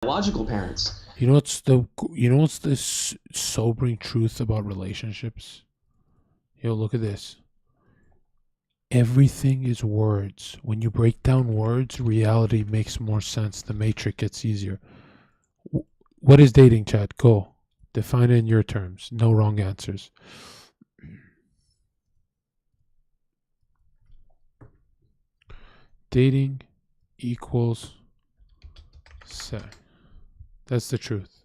biological parents. You know what's the sobering truth about relationships? Yo, look at this. Everything is words. When you break down words, reality makes more sense. The matrix gets easier. What is dating, Chad? Go. Define it in your terms. No wrong answers. Dating equals sex. That's the truth.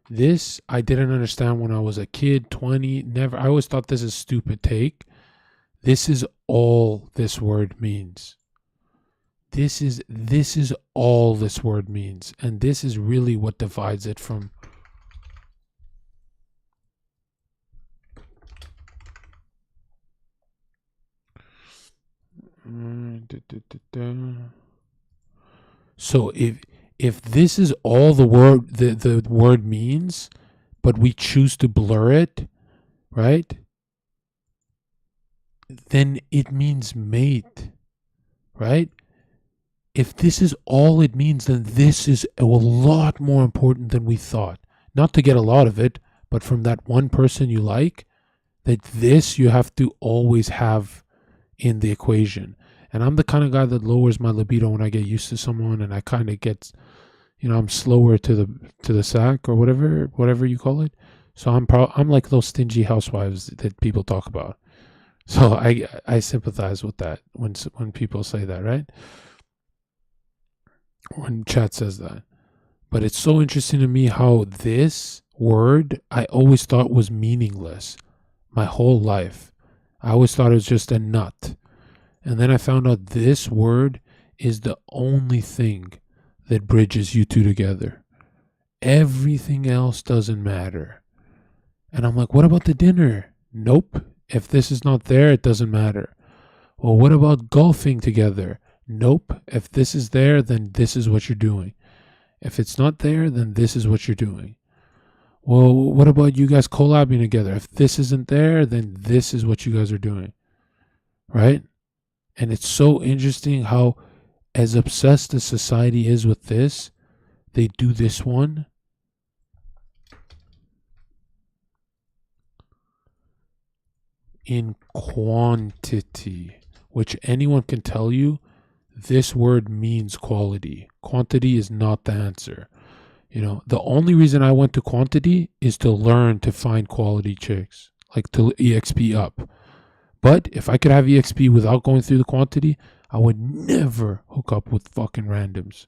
This I didn't understand when I was a kid, 20, never. I always thought this is a stupid take. This is all this word means. This is all this word means. And this is really what divides it from so if this is all the word means, but we choose to blur it, right? Then it means mate, right? If this is all it means, then this is a lot more important than we thought. Not to get a lot of it, but from that one person you like, that this you have to always have in the equation. And I'm the kind of guy that lowers my libido when I get used to someone, and I kind of get, I'm slower to the sack or whatever you call it. So I'm like those stingy housewives that people talk about. So I sympathize with that when people say that, right? When chat says that. But it's so interesting to me how this word I always thought was meaningless my whole life. I always thought it was just a nut. And then I found out this word is the only thing that bridges you two together. Everything else doesn't matter. And I'm like, what about the dinner? Nope. If this is not there, it doesn't matter. Well, what about golfing together? Nope. If this is there, then this is what you're doing. If it's not there, then this is what you're doing. Well, what about you guys collabing together? If this isn't there, then this is what you guys are doing. Right? And it's so interesting how, as obsessed as society is with this, they do this one. In quantity, which anyone can tell you, this word means quality. Quantity is not the answer. The only reason I went to quantity is to learn to find quality chicks, like to EXP up. But if I could have EXP without going through the quantity, I would never hook up with fucking randoms,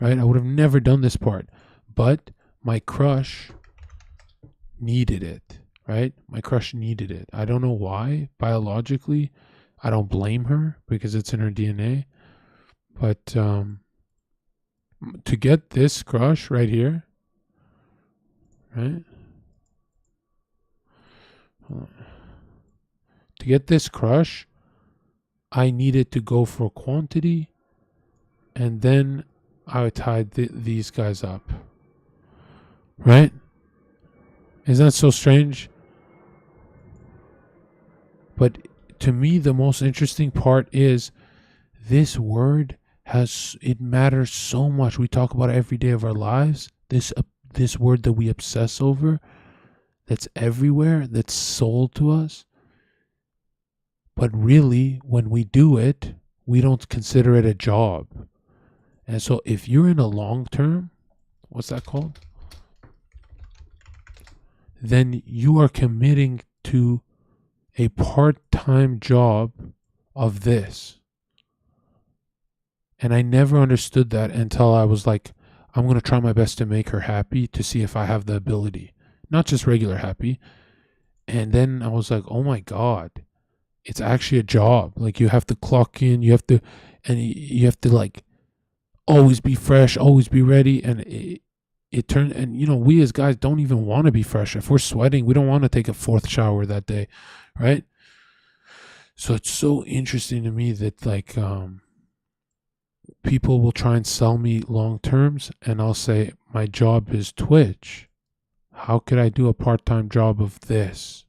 right? I would have never done this part. But my crush needed it, right? My crush needed it. I don't know why. Biologically, I don't blame her because it's in her DNA. But to get this crush right here, right? To get this crush, I needed to go for quantity, and then I tied these guys up. Right? Isn't that so strange? But to me, the most interesting part is this word it matters so much. We talk about it every day of our lives. This word that we obsess over, that's everywhere, that's sold to us. But really, when we do it, we don't consider it a job. And so if you're in a long term, what's that called? Then you are committing to a part-time job of this. And I never understood that until I was like, I'm going to try my best to make her happy to see if I have the ability. Not just regular happy. And then I was like, oh my God, it's actually a job. Like you have to clock in, you have to like always be fresh, always be ready. And it turned, and we as guys don't even want to be fresh. If we're sweating, we don't want to take a fourth shower that day. Right? So it's so interesting to me that like, people will try and sell me long terms, and I'll say, my job is Twitch. How could I do a part-time job of this?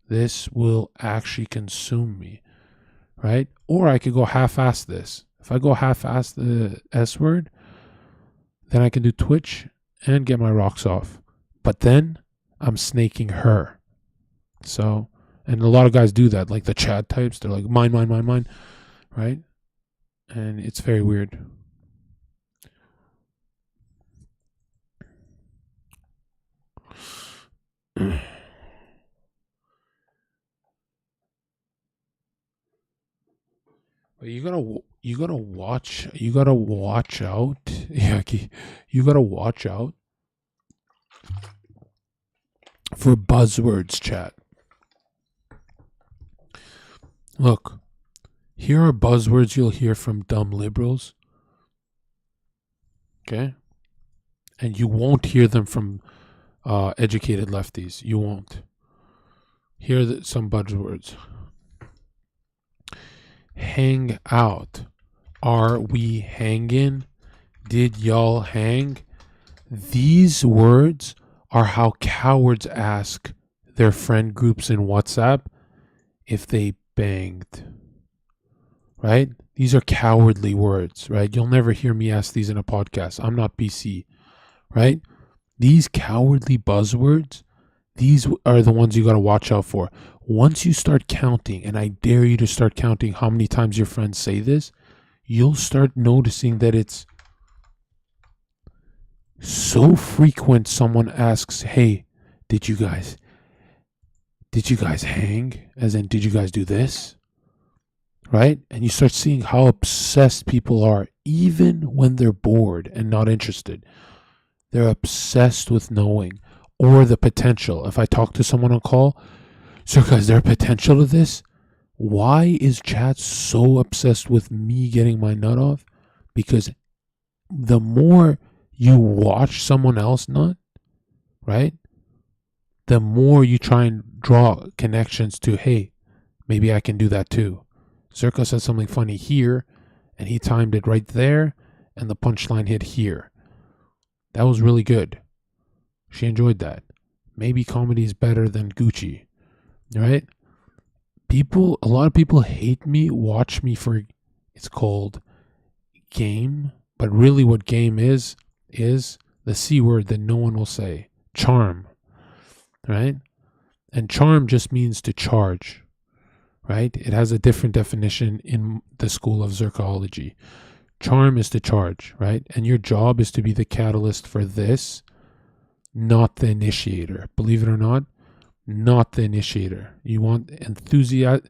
This will actually consume me, right? Or I could go half-ass this. If I go half-ass the S word, Then I can do Twitch and get my rocks off. But then I'm snaking her. So, and a lot of guys do that, like the Chad types. They're like, mine, right? And it's very weird. But you gotta watch out. Yeah, you gotta watch out for buzzwords, chat. Look, here are buzzwords you'll hear from dumb liberals. Okay? And you won't hear them from educated lefties. You won't. Here are some buzzwords. Hang out. Are we hanging? Did y'all hang? These words are how cowards ask their friend groups in WhatsApp if they banged. Right? These are cowardly words, right? You'll never hear me ask these in a podcast. I'm not BC, right? These cowardly buzzwords, these are the ones you got to watch out for. Once you start counting, and I dare you to start counting how many times your friends say this, you'll start noticing that it's so frequent. Someone asks, hey, did you guys hang? As in, did you guys do this? Right? And you start seeing how obsessed people are, even when they're bored and not interested. They're obsessed with knowing, or the potential. If I talk to someone on call, Zherka, is there potential to this? Why is chat so obsessed with me getting my nut off? Because the more you watch someone else nut, right, the more you try and draw connections to, hey, maybe I can do that too. Zherka said something funny here, and he timed it right there, and the punchline hit here. That was really good. She enjoyed that. Maybe comedy is better than Gucci, right? A lot of people hate me, watch me for, it's called game, but really what game is the C word that no one will say, charm, right? And charm just means to charge, right? It has a different definition in the school of Zherkology. Charm is to charge, right? And your job is to be the catalyst for this, not the initiator. Believe it or not, not the initiator. You want enthusiasm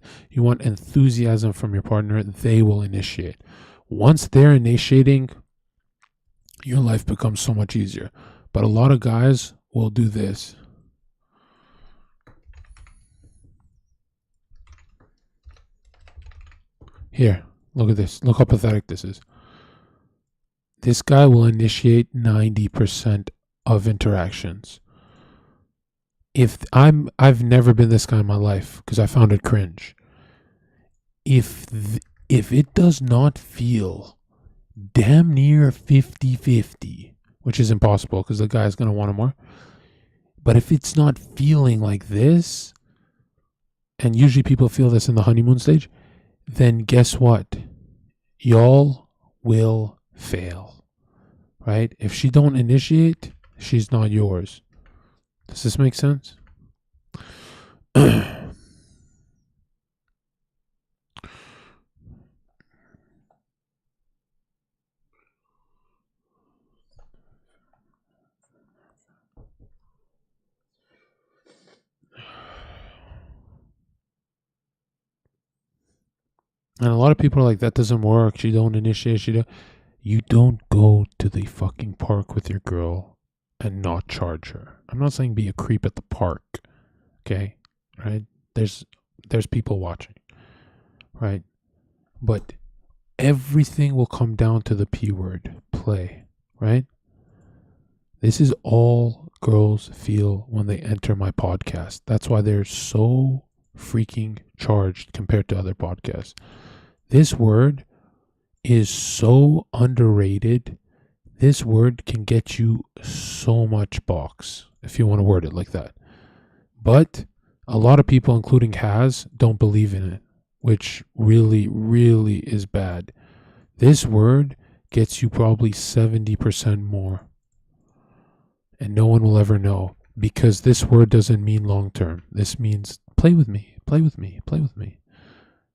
from your partner, they will initiate. Once they're initiating, your life becomes so much easier. But a lot of guys will do this. Here, look at this. Look how pathetic this is. This guy will initiate 90% of interactions. I've never been this guy in my life because I found it cringe. If it does not feel damn near 50-50, which is impossible because the guy's going to want it more. But if it's not feeling like this, and usually people feel this in the honeymoon stage, then guess what? Y'all will fail, right? If she don't initiate, she's not yours. Does this make sense? And a lot of people are like, that doesn't work. She don't initiate. You don't go to the fucking park with your girl and not charge her. I'm not saying be a creep at the park. Okay? Right? There's people watching. Right? But everything will come down to the P word, play. Right? This is all girls feel when they enter my podcast. That's why they're so freaking charged compared to other podcasts. This word is so underrated. This word can get you so much box if you want to word it like that. But a lot of people, including Has, don't believe in it, which really, really is bad. This word gets you probably 70% more. And no one will ever know, because this word doesn't mean long term. This means play with me, play with me, play with me.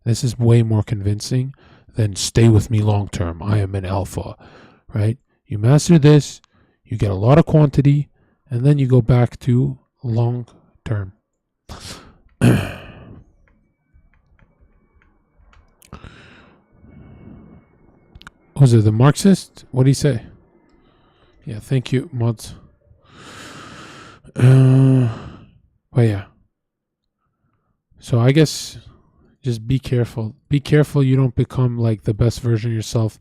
This is way more convincing than stay with me long term. I am an alpha, right? You master this, you get a lot of quantity, and then you go back to long term. Was it the Marxist? What did he say? Yeah, thank you, mods. But yeah. So I guess just be careful. Be careful you don't become like the best version of yourself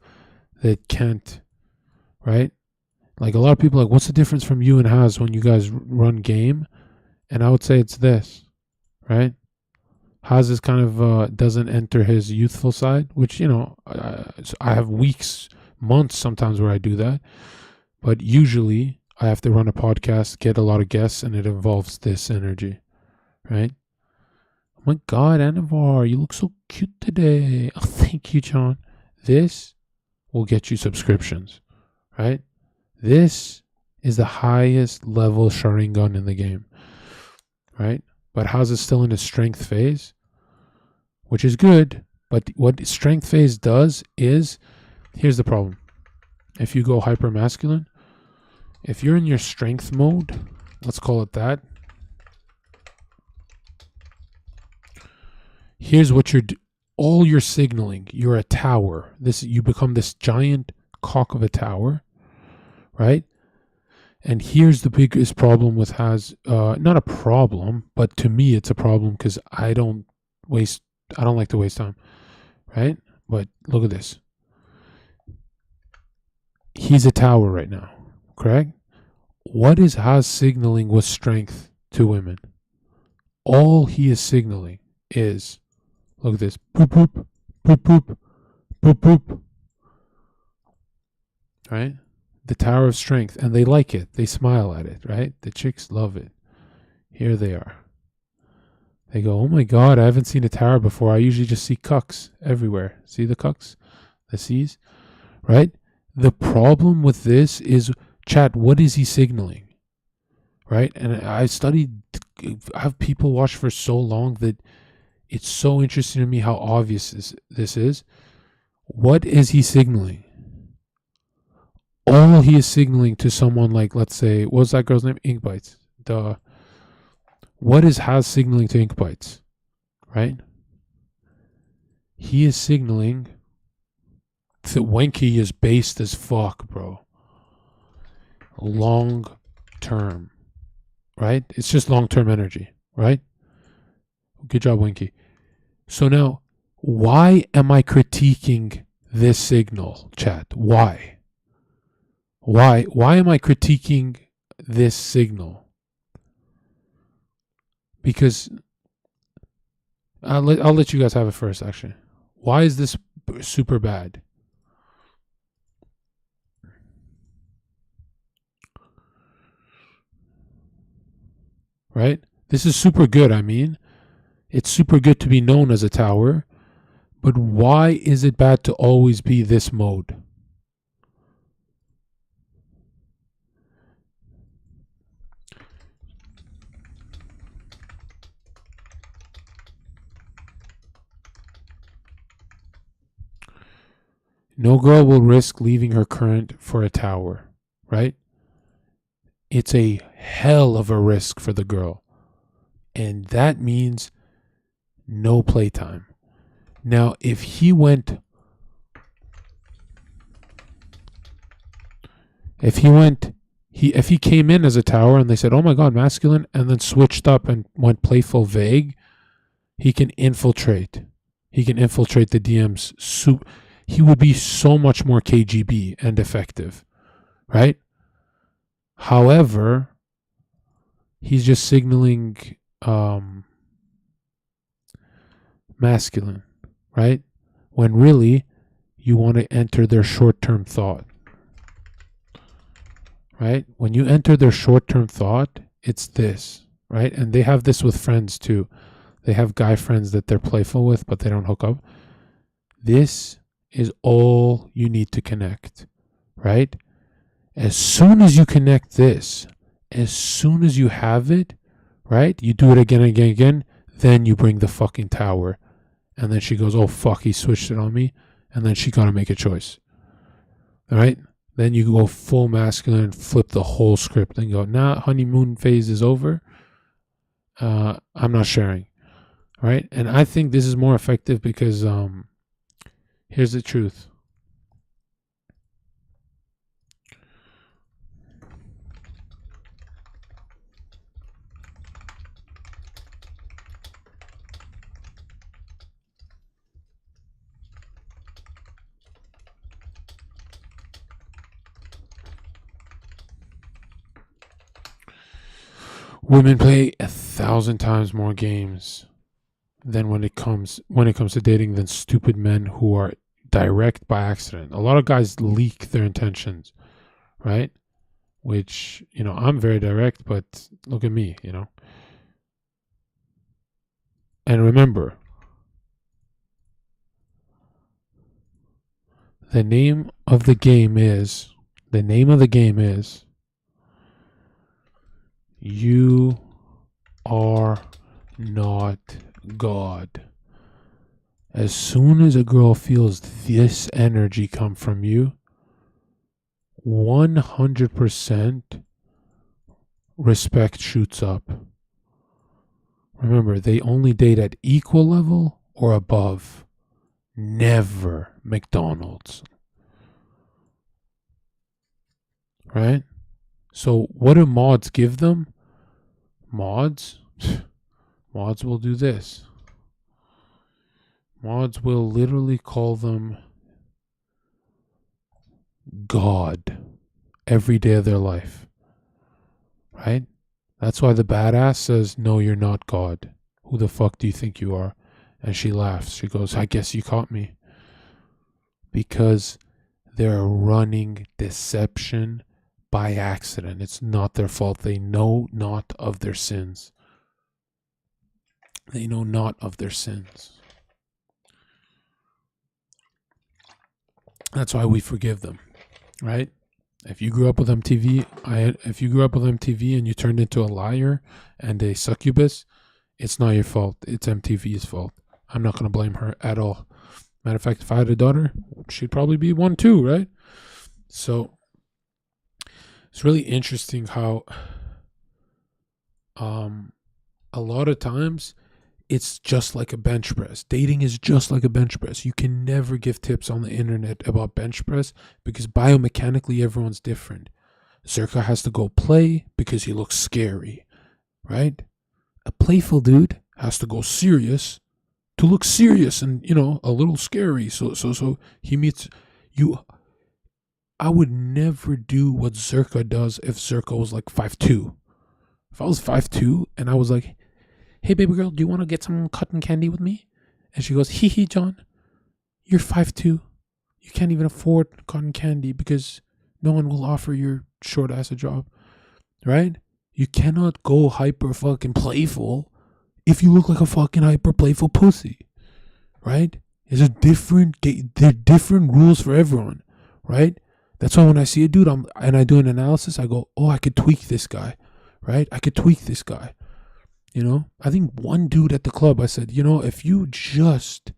that can't, right? Like a lot of people are like, what's the difference from you and Haz when you guys run game? And I would say it's this, right? Haz is kind of doesn't enter his youthful side, which, you know, I have weeks, months sometimes where I do that. But usually I have to run a podcast, get a lot of guests, and it involves this energy, right? Oh my God, Anavar, you look so cute today. Oh, thank you, John. This will get you subscriptions, right? This is the highest level Sharingan in the game, right? But Haz is still in his strength phase, which is good. But what strength phase does is, here's the problem. If you go hyper masculine, if you're in your strength mode, let's call it that. Here's what all you're signaling. You're a tower. You become this giant cock of a tower, right? And here's the biggest problem with Haz. Not a problem, but to me it's a problem because I don't like to waste time, right? But look at this. He's a tower right now, correct? What is Haz signaling with strength to women? All he is signaling is, look at this, poop, poop, poop, poop, poop, poop, right? The tower of strength, and they like it. They smile at it, right? The chicks love it. Here they are. They go, oh my God, I haven't seen a tower before. I usually just see cucks everywhere. See the cucks? The C's? Right? The problem with this is, chat, what is he signaling? Right? And I have people watch for so long that it's so interesting to me how obvious this is. What is he signaling? All he is signaling to someone like, let's say, what was that girl's name? Ink Bites. What is Haz signaling to Ink Bites? Right? He is signaling that Wenki is based as fuck, bro. Long term. Right? It's just long term energy. Right? Good job, Wenki. So now, why am I critiquing this signal, chat? Why? Why am I critiquing this signal? Because I'll let you guys have it first, actually. Why is this super bad? Right? This is super good, I mean. It's super good to be known as a tower. But why is it bad to always be this mode? No girl will risk leaving her current for a tower, right? It's a hell of a risk for the girl. And that means no playtime. Now, if he came in as a tower and they said, oh my God, masculine, and then switched up and went playful vague, he can infiltrate. He can infiltrate the DMs. He would be so much more KGB and effective, right? However, he's just signaling masculine, right? When really you want to enter their short-term thought, right? When you enter their short-term thought, it's this, right? And they have this with friends too. They have guy friends that they're playful with, but they don't hook up. This is all you need to connect, right? As soon as you connect this, as soon as you have it, right? You do it again, again, again. Then you bring the fucking tower. And then she goes, oh, fuck, he switched it on me. And then she got to make a choice. All right? Then you go full masculine, flip the whole script and go, nah, honeymoon phase is over. I'm not sharing. All right? And I think this is more effective because here's the truth. Women play 1,000 times more games than when it comes to dating than stupid men who are direct by accident. A lot of guys leak their intentions, right? Which, I'm very direct, but look at me, And remember, the name of the game is you are not God. As soon as a girl feels this energy come from you, 100% respect shoots up. Remember, they only date at equal level or above. Never McDonald's. Right? So what do mods give them? Mods will do this. Mods will literally call them God every day of their life. Right? That's why the badass says, no, you're not God. Who the fuck do you think you are? And she laughs. She goes, I guess you caught me. Because they're running deception by accident. It's not their fault. They know not of their sins. They know not of their sins. That's why we forgive them, right? If you grew up with MTV, and you turned into a liar and a succubus, it's not your fault. It's MTV's fault. I'm not going to blame her at all. Matter of fact, if I had a daughter, she'd probably be one too, right? So it's really interesting how a lot of times it's just like a bench press. Dating is just like a bench press. You can never give tips on the internet about bench press because biomechanically everyone's different. Zherka has to go play because he looks scary, right? A playful dude has to go serious to look serious and, a little scary. So he meets you. I would never do what Zherka does if Zherka was like 5'2". If I was 5'2" and I was like, hey, baby girl, do you want to get some cotton candy with me? And she goes, hee hee, John, you're 5'2". You can't even afford cotton candy because no one will offer your short ass a job, right? You cannot go hyper fucking playful if you look like a fucking hyper playful pussy, right? There are different rules for everyone, right? That's why when I see a dude and I do an analysis, I go, oh, I could tweak this guy, right? I could tweak this guy. I think one dude at the club, I said, if you just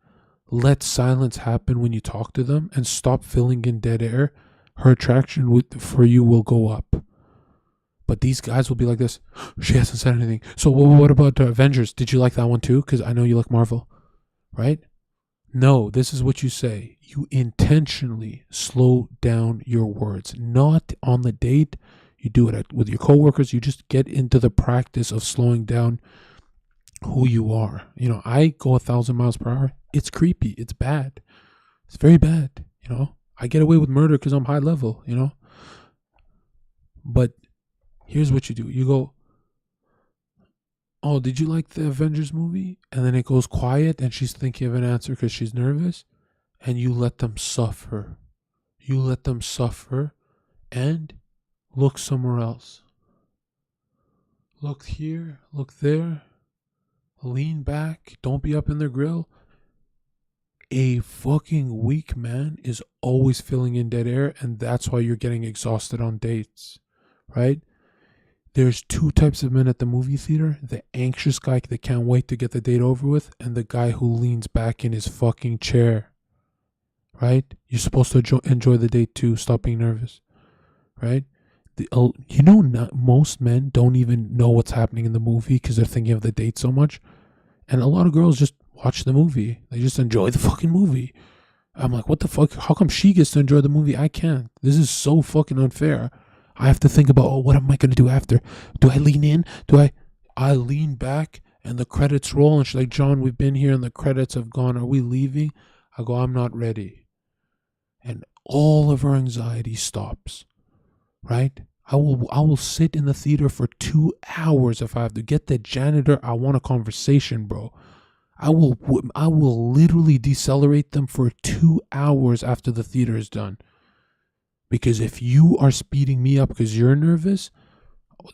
let silence happen when you talk to them and stop filling in dead air, her attraction for you will go up. But these guys will be like this. She hasn't said anything. So what about Avengers? Did you like that one too? Because I know you like Marvel, right? No, this is what you say. You intentionally slow down your words. Not on the date. You do it with your coworkers. You just get into the practice of slowing down who you are. I go 1,000 miles per hour. It's creepy. It's bad. It's very bad. I get away with murder because I'm high level, But here's what you do. You go, oh, did you like the Avengers movie? And then it goes quiet and she's thinking of an answer because she's nervous. And you let them suffer. You let them suffer and look somewhere else. Look here, look there. Lean back. Don't be up in their grill. a fucking weak man is always filling in dead air, and that's why you're getting exhausted on dates, right? There's two types of men at the movie theater: the anxious guy that can't wait to get the date over with, and the guy who leans back in his fucking chair, right? You're supposed to enjoy the date too. Stop being nervous, right? Not most men don't even know what's happening in the movie because they're thinking of the date so much. And a lot of girls just watch the movie. They just enjoy the fucking movie. I'm like, what the fuck? How come she gets to enjoy the movie? I can't. This is so fucking unfair. I have to think about, oh, what am I going to do after? Do I lean in? I lean back and the credits roll and she's like, John, we've been here and the credits have gone. Are we leaving? I go, I'm not ready. And all of her anxiety stops, right? I will sit in the theater for 2 hours if I have to. Get the janitor. I want a conversation, bro. I will literally decelerate them for 2 hours after the theater is done. Because if you are speeding me up because you're nervous,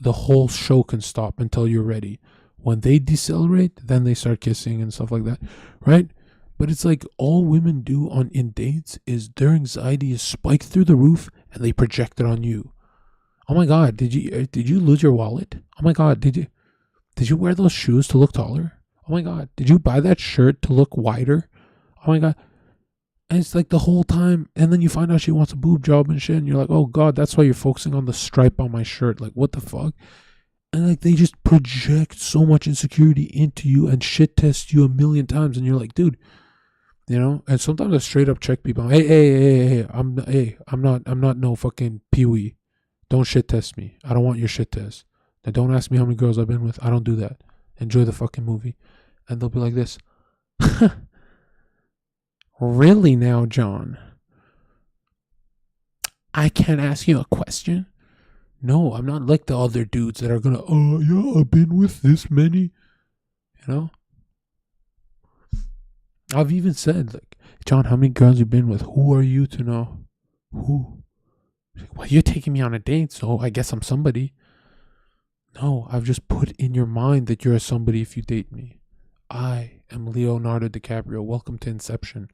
the whole show can stop until you're ready. When they decelerate, then they start kissing and stuff like that, right? But it's like all women do in dates is their anxiety is spiked through the roof and they project it on you. Oh my God, did you lose your wallet? Oh my God, did you wear those shoes to look taller? Oh my God, did you buy that shirt to look wider? Oh my God. And it's like the whole time, and then you find out she wants a boob job and shit, and you're like, oh God, that's why you're focusing on the stripe on my shirt. Like, what the fuck? And like, they just project so much insecurity into you and shit test you a million times, and you're like, dude, and sometimes I straight up check people. Hey, I'm not no fucking peewee. Don't shit test me. I don't want your shit test. Now don't ask me how many girls I've been with. I don't do that. Enjoy the fucking movie. And they'll be like this. Really now, John? I can't ask you a question? No, I'm not like the other dudes that are gonna, oh yeah, I've been with this many. I've even said, like, John, how many girls you been with? Who are you to know? Who? Well, you're taking me on a date, so I guess I'm somebody. No, I've just put in your mind that you're somebody if you date me. I am Leonardo DiCaprio. Welcome to Inception.